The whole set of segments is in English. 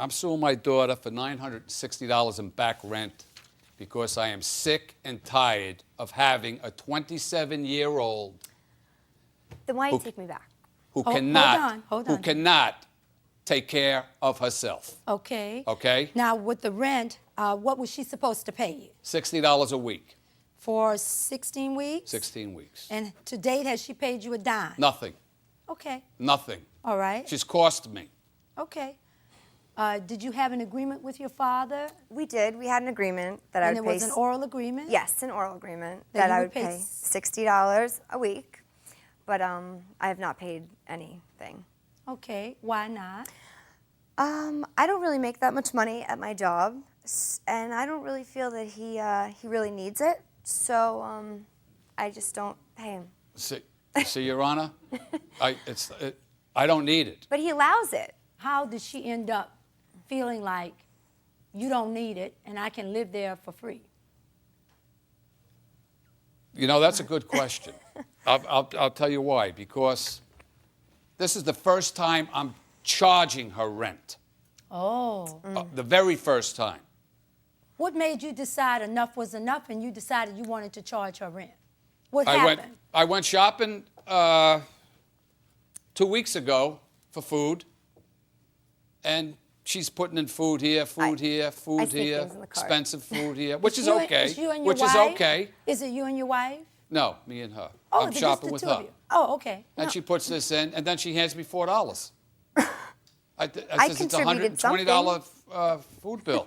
I'm suing my daughter for $960 in back rent because I am sick and tired of having a 27-year-old Then why do you take me back? who Hold on. cannot take care of herself. Okay. Okay? Now, with the rent, what was she supposed to pay you? $60 a week. For 16 weeks? 16 weeks. And to date, has she paid you a dime? Nothing. Okay. Nothing. All right. She's cost me. Okay. Did you have an agreement with your father? We did. We had an agreement that I would pay. And it was an oral agreement? Yes, an oral agreement That that you I would would pay pay $60 a week, but I have not paid anything. Okay. Why not? I don't really make that much money at my job, and I don't really feel that he really needs it. So I just don't pay him. See, Your Honor, I don't need it. But he allows it. How did she end up feeling like you don't need it and I can live there for free? You know, that's a good question. I'll tell you why. Because this is the first time I'm charging her rent. Oh. The very first time. What made you decide enough was enough and you decided you wanted to charge her rent? What happened? I went shopping 2 weeks ago for food, and she's putting in food here, food here, food sneak here, things in the cart. expensive food here, which is You- okay. is you and your Which wife? is okay. Is it you and your wife? No, me and her. Oh, I'm just shopping the with two her. of you. Oh, okay. And No. she puts this in, and then she hands me $4. I I says it's a contributed $120 food bill.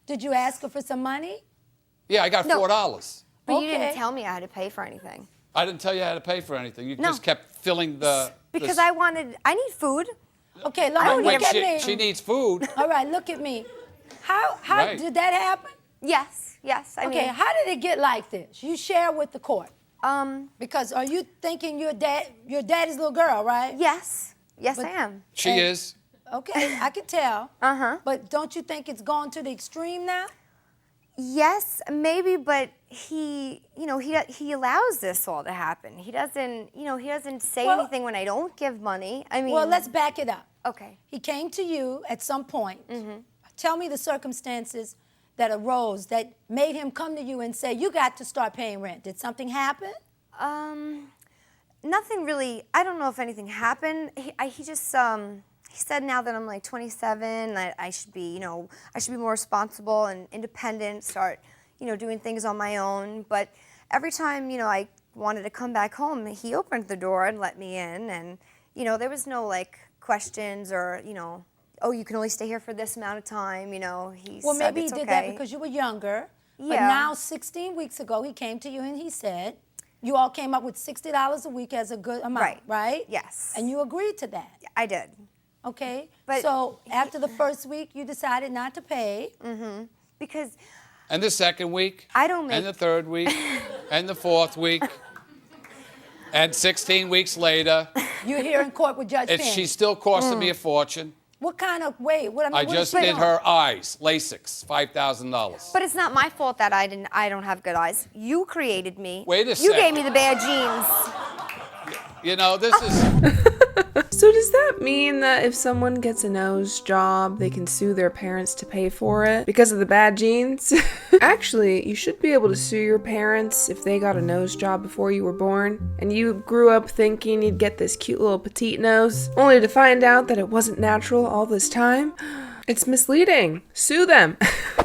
Did you ask her for some money? Yeah, I got No. $4. But you Okay. didn't tell me I had to pay for anything. I didn't tell you how to pay for anything. You No. just kept filling the. Because this- I need food. Okay, don't Lauren, need look it. at she, me. she needs food. All right, look at me. How Right. did that happen? Yes, yes. I Okay, mean, how did it get like this? You share with the court. um, Because are you thinking your daddy's little girl, right? yes, yes, But- I am. She And- is. Okay, I can tell. Uh-huh. But don't you think it's gone to the extreme now? Yes, maybe, but he allows this all to happen. He doesn't say Well- anything when I don't give money. I mean, Well, let's back it up. Okay. He came to you at some point. Mm-hmm. Tell me the circumstances that arose that made him come to you and say, you got to start paying rent. Did something happen? Nothing really. I don't know if anything happened. He just he said now that I'm like 27, that I should be more responsible and independent, start doing things on my own. But every time I wanted to come back home, he opened the door and let me in, and there was no like questions or oh, you can only stay here for this amount of time. He Well, said maybe he it's did okay. that because you were younger. But Yeah. now, 16 weeks ago, he came to you and he said, you all came up with $60 a week as a good amount, right? Yes. And you agreed to that. I did. Okay. But so after the first week, you decided not to pay. Because And the second week. I don't make- And the third week. And the fourth week. And 16 weeks later, You're here in court with Judge Finn. she's still costing me a fortune. What kind of way? What I just did her eyes, LASIK, $5,000. But it's not my fault that I don't have good eyes. You created me. Wait a You second. gave me the bad genes. You know, this is. So does that mean that if someone gets a nose job, they can sue their parents to pay for it because of the bad genes? Actually, you should be able to sue your parents if they got a nose job before you were born, and you grew up thinking you'd get this cute little petite nose, only to find out that it wasn't natural all this time. It's misleading. Sue them.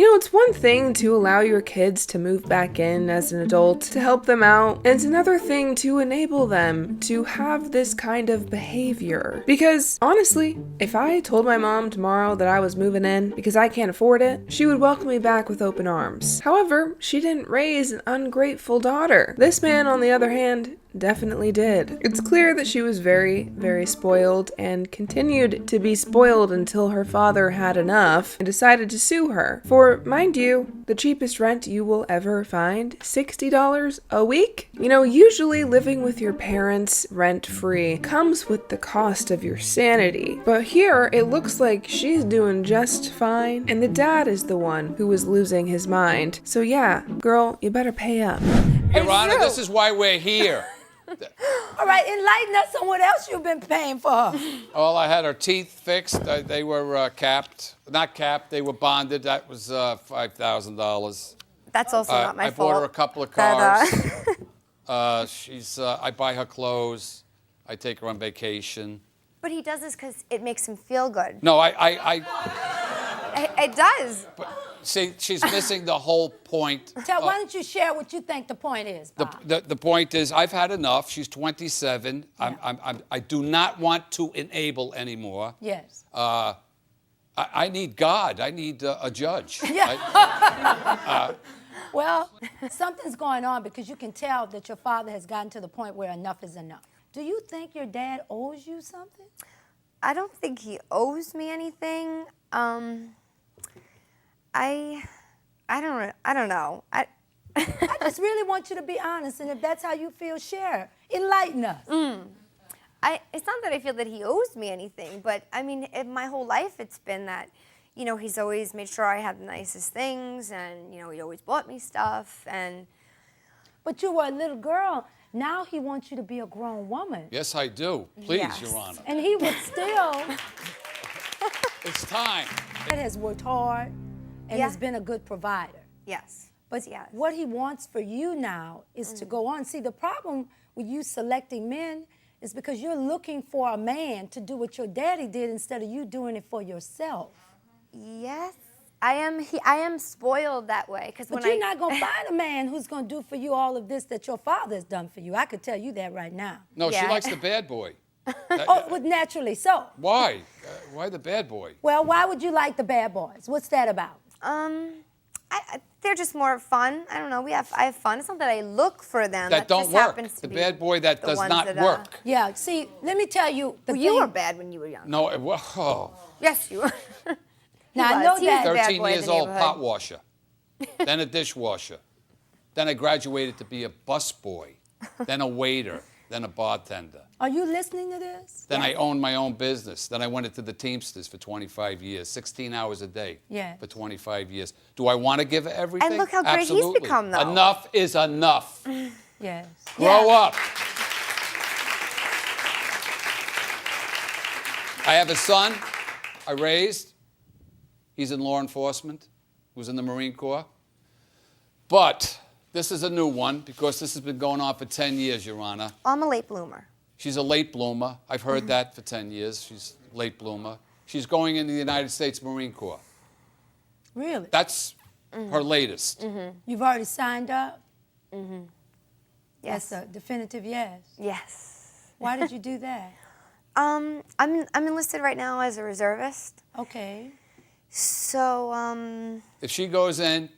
It's one thing to allow your kids to move back in as an adult to help them out, and it's another thing to enable them to have this kind of behavior. Because honestly, if I told my mom tomorrow that I was moving in because I can't afford it, she would welcome me back with open arms. However, she didn't raise an ungrateful daughter. This man, on the other hand, definitely did. It's clear that she was very, very spoiled and continued to be spoiled until her father had enough and decided to sue her. For, mind you, the cheapest rent you will ever find, $60 a week? Usually living with your parents rent-free comes with the cost of your sanity. But here, it looks like she's doing just fine, and the dad is the one who was losing his mind. So yeah, girl, you better pay up. Your It's Honor, true. this is why we're here. All right, enlighten us on what else you've been paying for her. Well, I had her teeth fixed. They were capped. Not capped, they were bonded. That was $5,000. That's also not my I fault. bought her a couple of That, cars. I buy her clothes. I take her on vacation. But he does this because it makes him feel good. No, It does. see, she's missing the whole point. Why don't you share what you think the point is, Bob? The point is, I've had enough. She's 27. Yeah. I do not want to enable anymore. Yes. I need God. I need a judge. Yeah. Well, something's going on because you can tell that your father has gotten to the point where enough is enough. Do you think your dad owes you something? I don't think he owes me anything. I don't know. I just really want you to be honest, and if that's how you feel, share. Enlighten us. It's not that I feel that he owes me anything, but I mean, my whole life it's been that, you know, he's always made sure I had the nicest things, and you know, he always bought me stuff, and. But you were a little girl. Now he wants you to be a grown woman. Yes, I do. Please, Yes. Your Honor. And he would still It's time. has worked hard and Yeah. has been a good provider. Yes. But yes. what he wants for you now is to go on. See, the problem with you selecting men is because you're looking for a man to do what your daddy did instead of you doing it for yourself. Yes, I am. I am spoiled that way because But when you're not going to find a man who's going to do for you all of this that your father has done for you. I could tell you that right now. No, Yeah. she likes the bad boy. Oh, well, naturally so. Why? Why the bad boy? Well, why would you like the bad boys? What's that about? they're just more fun. I don't know. I have fun. It's not that I look for them. That don't just work. happens to The be bad boy that the does ones not that, work. Yeah, see, let me tell you the Well, thing. you were bad when you were young. No, oh, Yes, you were. Now, I was. know He was that. the bad 13 boy of years the old, neighborhood. pot washer, then a dishwasher, then I graduated to be a busboy, then a waiter, then a bartender. Are you listening to this? Then I owned my own business. Then I went into the Teamsters for 25 years, 16 hours a day Yes. for 25 years. Do I want to give her everything? And look how great he's Absolutely. become, though. Enough is enough. Yes. Grow up. I have a son I raised. He's in law enforcement. He was in the Marine Corps. But this is a new one because this has been going on for 10 years, Your Honor. I'm a late bloomer. She's a late bloomer. I've heard that for 10 years. She's a late bloomer. She's going into the United States Marine Corps. Really? That's her latest. You've already signed up? Yes. That's a definitive yes. Yes. Why did you do that? I'm enlisted right now as a reservist. Okay. So If she goes in,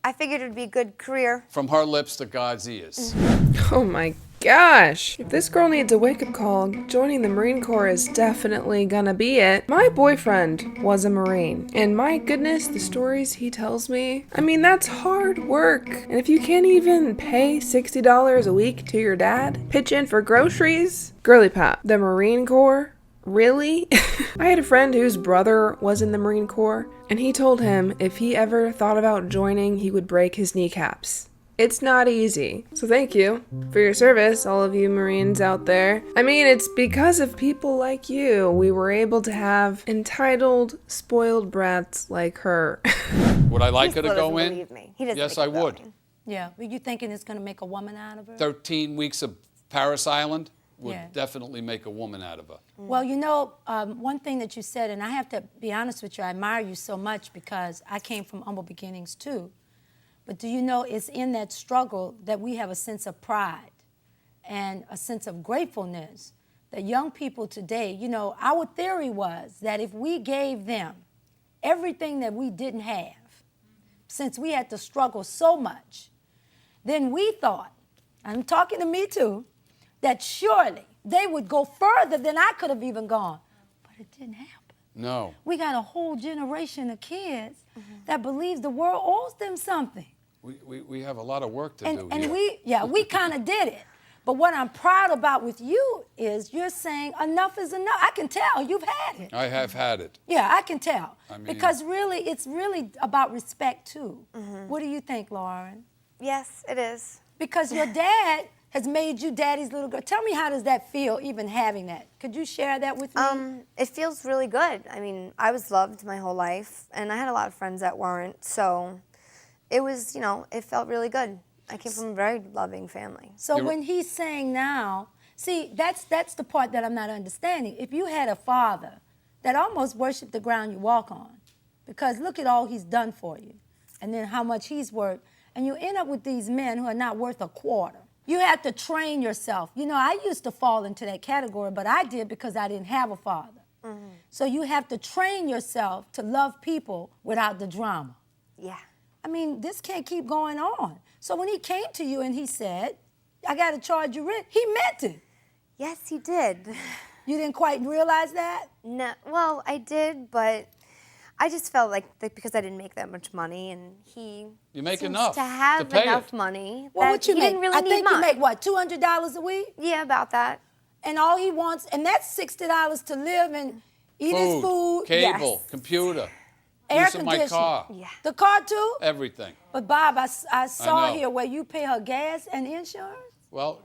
I figured it would be a good career. from her lips to God's ears. Oh my gosh. If this girl needs a wake-up call, joining the Marine Corps is definitely gonna be it. My boyfriend was a Marine, and my goodness, the stories he tells me. I mean, that's hard work. And if you can't even pay $60 a week to your dad, pitch in for groceries, girly pop, the Marine Corps? Really? I had a friend whose brother was in the Marine Corps, and he told him if he ever thought about joining, he would break his kneecaps. It's not easy. So thank you for your service, all of you Marines out there. I mean, it's because of people like you we were able to have entitled, spoiled brats like her. Would I like He her to still go doesn't in? believe me. He doesn't Yes, think I I'm would. going. Yeah. Were you thinking it's going to make a woman out of her? 13 weeks of Paris Island would Yeah. definitely make a woman out of her. Well, you know, one thing that you said, and I have to be honest with you, I admire you so much because I came from humble beginnings too. But do you know it's in that struggle that we have a sense of pride and a sense of gratefulness that young people today, you know, our theory was that if we gave them everything that we didn't have, since we had to struggle so much, then we thought, I'm talking to me too, that surely they would go further than I could have even gone. But it didn't happen. No. We got a whole generation of kids that believes the world owes them something. We have a lot of work to do And here. we kind of did it. But what I'm proud about with you is you're saying enough is enough. I can tell you've had it. I have had it. Yeah, I can tell. I mean- because really, it's really about respect too. What do you think, Lauren? Yes, it is. Because your dad has made you daddy's little girl. Tell me, how does that feel, even having that? Could you share that with me? It feels really good. I mean, I was loved my whole life, and I had a lot of friends that weren't, so it was, it felt really good. I came from a very loving family. So when he's saying now, see, that's the part that I'm not understanding. If you had a father that almost worshiped the ground you walk on, because look at all he's done for you, and then how much he's worth, and you end up with these men who are not worth a quarter. You have to train yourself. I used to fall into that category, but I did because I didn't have a father. Mm-hmm. So you have to train yourself to love people without the drama. Yeah. I mean, this can't keep going on. So when he came to you and he said, I got to charge you rent, he meant it. Yes, he did. You didn't quite realize that? No, well, I did, but I just felt like because I didn't make that much money, and he You make seems enough to have to pay enough it. money. Well, that what you he make? didn't really I need think you mine. make what, $200 a week? Yeah, about that. And all he wants, and that's $60 to live and eat his food. Cable, Yes. computer, Air use of my conditioning. car, Yeah. The car too? everything. But Bob, I saw know. here where you pay her gas and insurance. Well,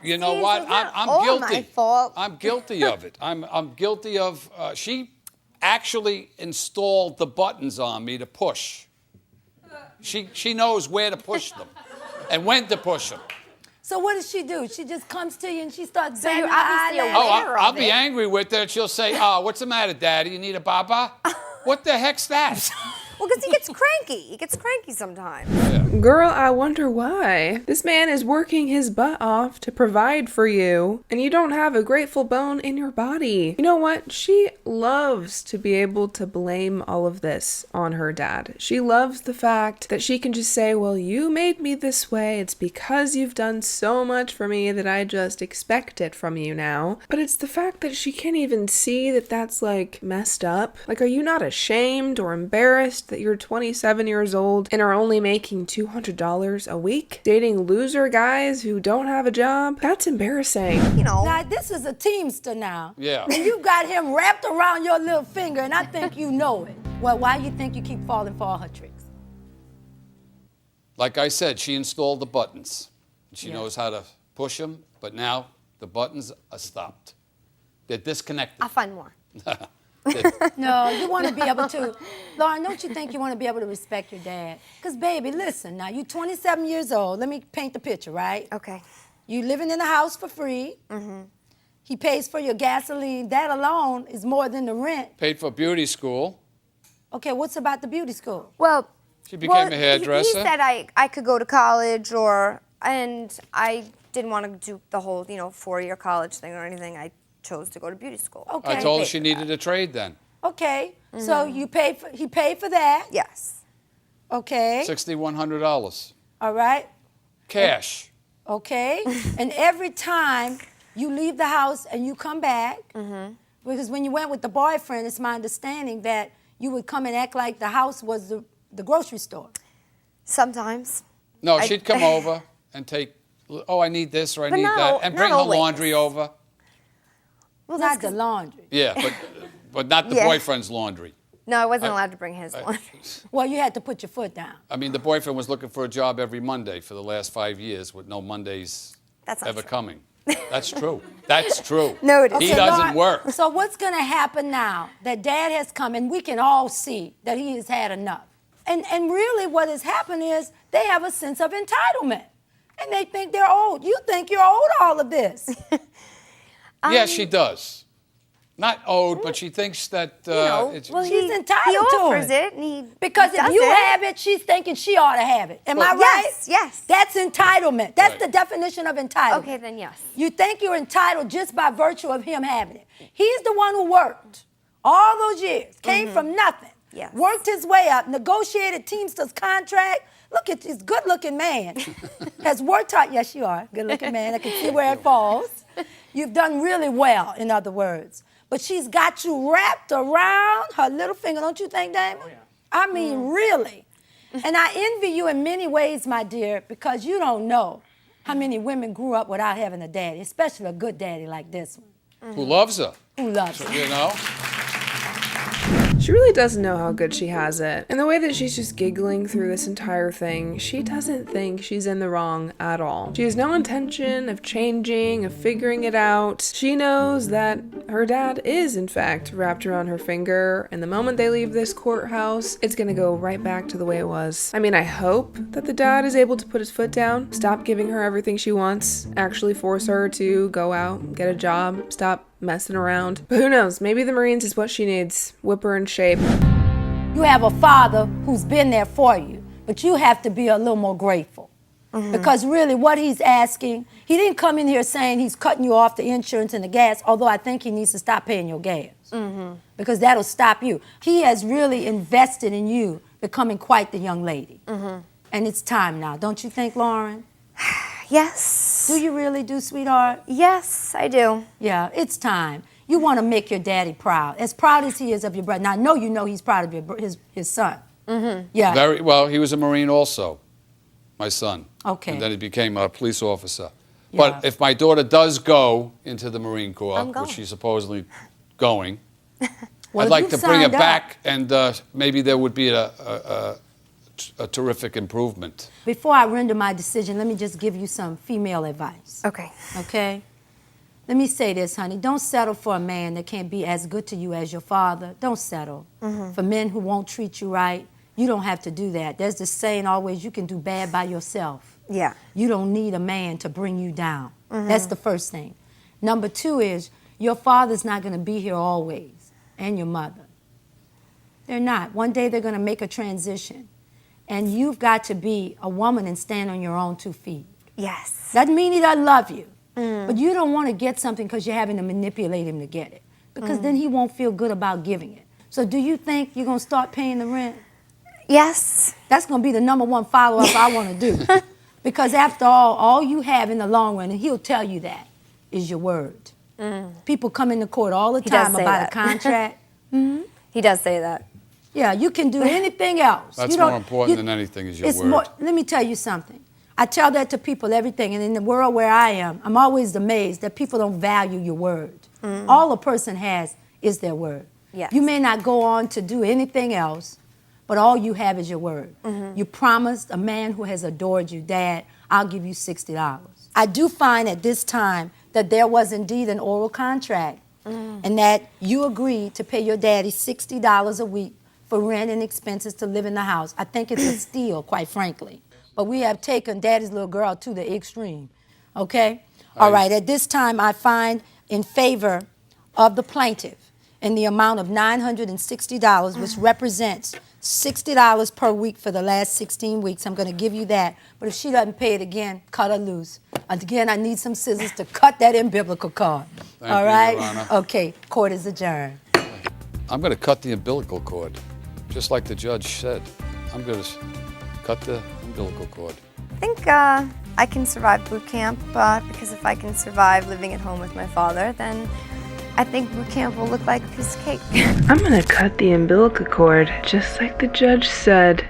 you know See, what? it's not I'm all guilty. my fault. I'm guilty of it. I'm guilty of. She actually installed the buttons on me to push. She knows where to push them, and when to push them. So what does she do? She just comes to you and she starts So batting you're her obviously eyelash? Oh, aware I'll of be it. angry with her. She'll say, "Oh, what's the matter, Daddy? You need a baba? What the heck's that?" Well, because he gets cranky. He gets cranky sometimes. Girl, I wonder why. This man is working his butt off to provide for you, and you don't have a grateful bone in your body. You know what? She loves to be able to blame all of this on her dad. She loves the fact that she can just say, well, you made me this way. It's because you've done so much for me that I just expect it from you now. But it's the fact that she can't even see that that's like messed up. Like, are you not ashamed or embarrassed that you're 27 years old and are only making $200 a week? Dating loser guys who don't have a job? That's embarrassing. Now, this is a Teamster now. Yeah. And you got him wrapped around your little finger, and I think you know it. Well, why you think you keep falling for all her tricks? Like I said, she installed the buttons. She Yeah. knows how to push them, but now the buttons are stopped. They're disconnected. I'll find more. No, you want to be able to, Lauren, don't you think you want to be able to respect your dad? Because, baby, listen, now, you're 27 years old. Let me paint the picture, right? Okay. You living in the house for free. Mm-hmm. He pays for your gasoline. That alone is more than the rent. Paid for beauty school. Okay, what's about the beauty school? Well, She became a he hairdresser. said I could go to college, and I didn't want to do the whole, 4-year college thing or anything. I chose to go to beauty school. Okay. I told her she needed a trade then. Okay, so he paid for that. Yes. Okay, $6,100. all right, Cash. okay. And every time you leave the house and you come back, because when you went with the boyfriend, it's my understanding that you would come and act like the house was the grocery store. Sometimes. No, she'd come over and take, I need this or I But need no, that, and bring not her always. laundry over. Well, Not the laundry. Yeah, but not the Yeah. boyfriend's laundry. No, I wasn't allowed to bring his laundry. Well, you had to put your foot down. I mean, the boyfriend was looking for a job every Monday for the last 5 years with no Mondays That's not ever true. coming. That's true. That's true. No, it He isn't. doesn't work. So what's going to happen now that Dad has come and we can all see that he has had enough? And really what has happened is they have a sense of entitlement. And they think they're old. You think you're owed all of this. Yes, she does. Not owed, but she thinks that it's... well, She's he entitled to offers it. and he Because if does you it. have it, she's thinking she ought to have it. Am I Well, right? Yes, yes. That's entitlement. That's Right. the definition of entitlement. Okay, then yes. You think you're entitled just by virtue of him having it. He's the one who worked all those years, came from nothing, Yes. worked his way up, negotiated Teamster's contract. Look at this good-looking man. Has worked hard. Yes, you are. Good-looking man. I can see where it falls. You've done really well, in other words. But she's got you wrapped around her little finger, don't you think, Damon? Oh, yeah. I mean, really. And I envy you in many ways, my dear, because you don't know how many women grew up without having a daddy, especially a good daddy like this one, Who loves her, who loves her. you know? She really doesn't know how good she has it. And the way that she's just giggling through this entire thing, she doesn't think she's in the wrong at all. She has no intention of changing, of figuring it out. She knows that her dad is, in fact, wrapped around her finger, and the moment they leave this courthouse, it's gonna go right back to the way it was. I mean, I hope that the dad is able to put his foot down, stop giving her everything she wants, actually force her to go out, get a job, stop messing around. But who knows, maybe the Marines is what she needs. Whip her in shape. You have a father who's been there for you, but you have to be a little more grateful. Because really what he's asking, he didn't come in here saying he's cutting you off the insurance and the gas, although I think he needs to stop paying your gas. Because that'll stop you. He has really invested in you becoming quite the young lady. And it's time now, don't you think, Lauren? Yes. Do you really do, sweetheart? Yes, I do. Yeah, it's time. You want to make your daddy proud, as proud as he is of your brother. Now, I know you know he's proud of his son. Yeah. Very well. He was a Marine also, my son. Okay. And then he became a police officer. Yeah. But if my daughter does go into the Marine Corps, I'm going. which she's supposedly going, Well, I'd like you've to bring her signed up. back, and maybe there would be a terrific improvement. Before I render my decision, let me just give you some female advice. Okay. Okay? Let me say this, honey. Don't settle for a man that can't be as good to you as your father. Don't settle for men who won't treat you right. You don't have to do that. There's this saying always, you can do bad by yourself. Yeah. You don't need a man to bring you down. That's the first thing. Number two is, your father's not going to be here always, and your mother. They're not. One day they're going to make a transition. And you've got to be a woman and stand on your own 2 feet. Yes. Doesn't mean he doesn't love you. But you don't want to get something because you're having to manipulate him to get it. Because then he won't feel good about giving it. So do you think you're going to start paying the rent? Yes. That's going to be the number one follow-up I want to do. Because after all you have in the long run, and he'll tell you that, is your word. People come into court all the He does time say about that. a contract. He does say that. Yeah, you can do anything else. That's You don't- more important you- than anything is your it's word. more, let me tell you something. I tell that to people, everything, and in the world where I am, I'm always amazed that people don't value your word. All a person has is their word. Yes. You may not go on to do anything else, but all you have is your word. You promised a man who has adored you, Dad, I'll give you $60. I do find at this time that there was indeed an oral contract, and that you agreed to pay your daddy $60 a week for rent and expenses to live in the house. I think it's a steal, quite frankly. But we have taken daddy's little girl to the extreme, okay? All right, at this time, I find in favor of the plaintiff in the amount of $960, which represents $60 per week for the last 16 weeks. I'm going to give you that. But if she doesn't pay it again, cut her loose. Again, I need some scissors to cut that umbilical cord. Thank All you, right? Your Honor. Okay, court is adjourned. I'm going to cut the umbilical cord, just like the judge said. I'm going to cut the umbilical cord. I think I can survive boot camp because if I can survive living at home with my father, then I think boot camp will look like a piece of cake. I'm gonna cut the umbilical cord, just like the judge said.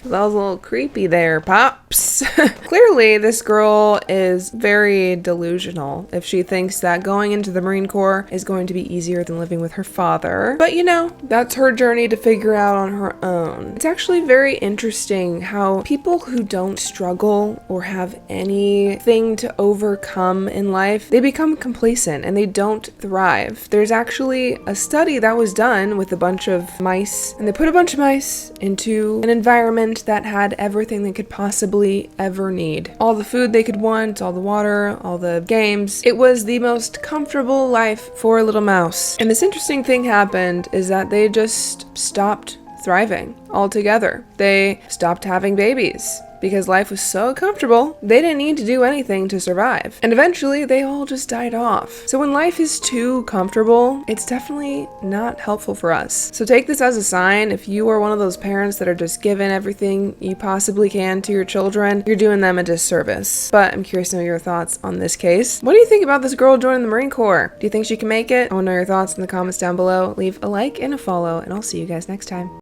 That was a little creepy there, Pops. Clearly, this girl is very delusional if she thinks that going into the Marine Corps is going to be easier than living with her father. But you know, that's her journey to figure out on her own. It's actually very interesting how people who don't struggle or have anything to overcome in life, they become complacent and they don't thrive. There's actually a study that was done with a bunch of mice, and they put a bunch of mice into an environment that had everything they could possibly ever need. All the food they could want, all the water, all the games. It was the most comfortable life for a little mouse. And this interesting thing happened is that they just stopped thriving altogether. They stopped having babies because life was so comfortable, they didn't need to do anything to survive. And eventually, they all just died off. So when life is too comfortable, it's definitely not helpful for us. So take this as a sign. If you are one of those parents that are just giving everything you possibly can to your children, you're doing them a disservice. But I'm curious to know your thoughts on this case. What do you think about this girl joining the Marine Corps? Do you think she can make it? I want to know your thoughts in the comments down below. Leave a like and a follow, and I'll see you guys next time.